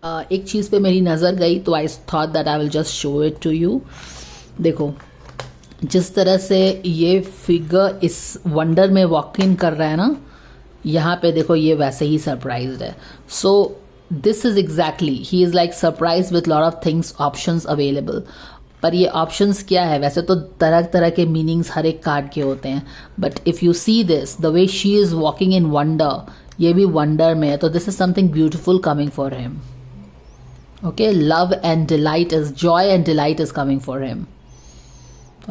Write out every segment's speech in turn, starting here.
एक चीज़ पे मेरी नज़र गई तो I thought that I will just show it to you. देखो जिस तरह से ये फिगर इस वंडर में वॉक इन कर रहा है ना, यहाँ पे देखो ये वैसे ही सरप्राइज्ड है। So this is exactly he is like surprise with lot of things, options available. पर ये ऑप्शंस क्या है, वैसे तो तरह तरह के मीनिंग्स हर एक कार्ड के होते हैं, but if you see this the way she is walking in wonder, ये भी वंडर में है, तो this is something beautiful coming for him. Okay, love and delight is, Joy and delight is coming for him.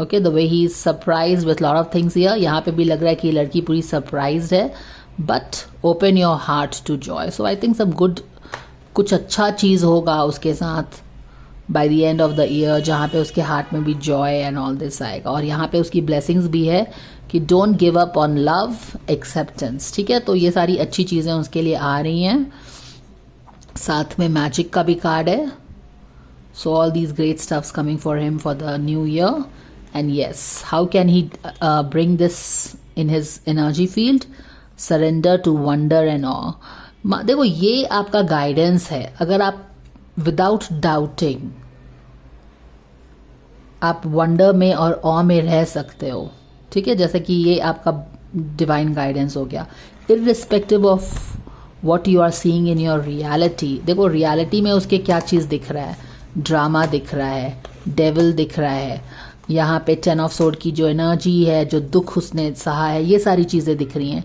Okay, the way he is surprise with lot of things here. यहाँ पे भी लग रहा है कि लड़की पूरी सरप्राइज्ड है, but open your heart to joy. So I think some good, कुछ अच्छा चीज़ होगा उसके साथ by the end of the year, जहाँ पे उसके हार्ट में भी जॉय एंड ऑल दिस आएगा। और यहाँ पे उसकी ब्लेसिंग्स भी है कि don't give up on love, acceptance. ठीक है, तो ये सारी अच्छी चीज़ें उसके लिए आ रही हैं। साथ में मैजिक का भी कार्ड है। So all these great stuffs coming for him for the new year. And yes, how can he bring this in his energy field? Surrender to wonder and awe. देखो ये आपका गाइडेंस है। अगर आप without doubting आप wonder में और ऑ में रह सकते हो, ठीक है, जैसे कि ये आपका डिवाइन गाइडेंस हो गया, irrespective of what you are seeing in your reality. देखो रियलिटी में उसके क्या चीज़ दिख रहा है, ड्रामा दिख रहा है, डेविल दिख रहा है, यहाँ पे 10 ऑफ सोर्ड की जो एनर्जी है, जो दुख उसने सहा है, ये सारी चीज़ें दिख रही हैं।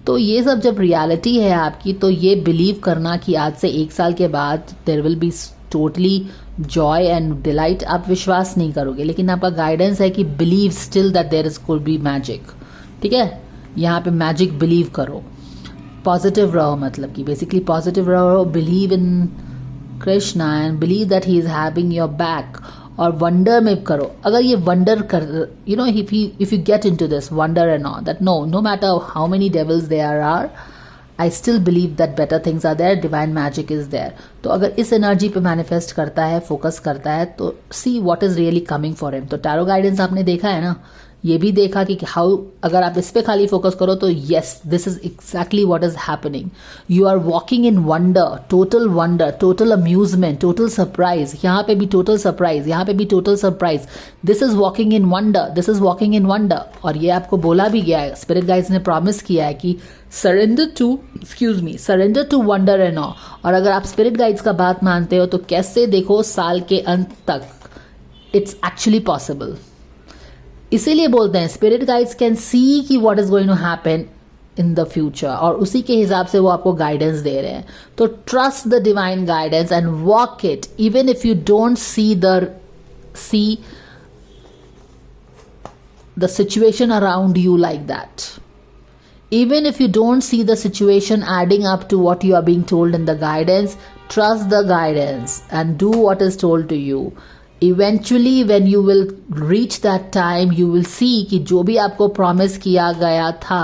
तो ये सब जब रियलिटी है आपकी, तो ये बिलीव करना कि आज से 1 साल के बाद there will be totally joy and delight, आप विश्वास नहीं करोगे, लेकिन आपका गाइडेंस है कि believe still that there is could be magic. ठीक है, यहाँ पे मैजिक बिलीव करो, पॉजिटिव रहो, मतलब कि बेसिकली पॉजिटिव रहो, believe in Krishna and believe that he is having your back. और वंडर में करो, अगर ये वंडर कर, you know, if you get into this wonder and all that, no matter how many devils there are, I still believe that better things are there, divine magic is there. तो अगर इस energy पे manifest करता है, focus करता है, तो see what is really coming for him. तो टैरो गाइडेंस आपने देखा है ना, ये भी देखा कि हाउ, अगर आप इस पे खाली फोकस करो तो yes, this is exactly what is happening. You are walking in wonder, total amusement, total surprise. यहाँ पे भी टोटल सरप्राइज, यहाँ पे भी total surprise. This is walking in wonder, this is walking in wonder. और ये आपको बोला भी गया है, स्पिरिट गाइड्स ने प्रॉमिस किया है कि सरेंडर टू वंडर एंड ऑ। और अगर आप स्पिरिट गाइड्स का बात मानते हो तो कैसे देखो साल के अंत तक इट्स एक्चुअली पॉसिबल। इसीलिए बोलते हैं स्पिरिट गाइड्स कैन सी कि what is going to happen in the future, और उसी के हिसाब से वो आपको गाइडेंस दे रहे हैं। तो trust the divine guidance and walk it, even if you don't see the situation around you like that, even if you don't see the situation adding up to what you are being told in the guidance, trust the guidance and do what is told to you. Eventually when you will reach that time, you will see कि जो भी आपको promise किया गया था,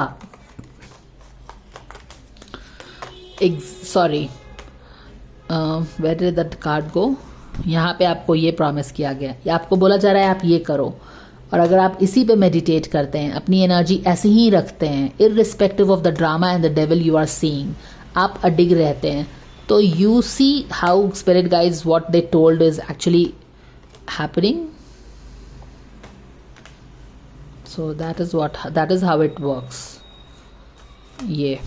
where did that card go? यहाँ पे आपको ये promise किया गया, या आपको बोला जा रहा है आप ये करो। और अगर आप इसी पे मेडिटेट करते हैं, अपनी एनर्जी ऐसे ही रखते हैं, irrespective of the drama and the devil you are seeing, आप अडिग रहते हैं, तो you see how spirit guides what they told is actually happening. So that is how it works. ये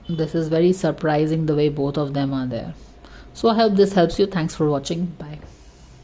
this is very surprising the way both of them are there. So I hope this helps you. Thanks for watching. Bye.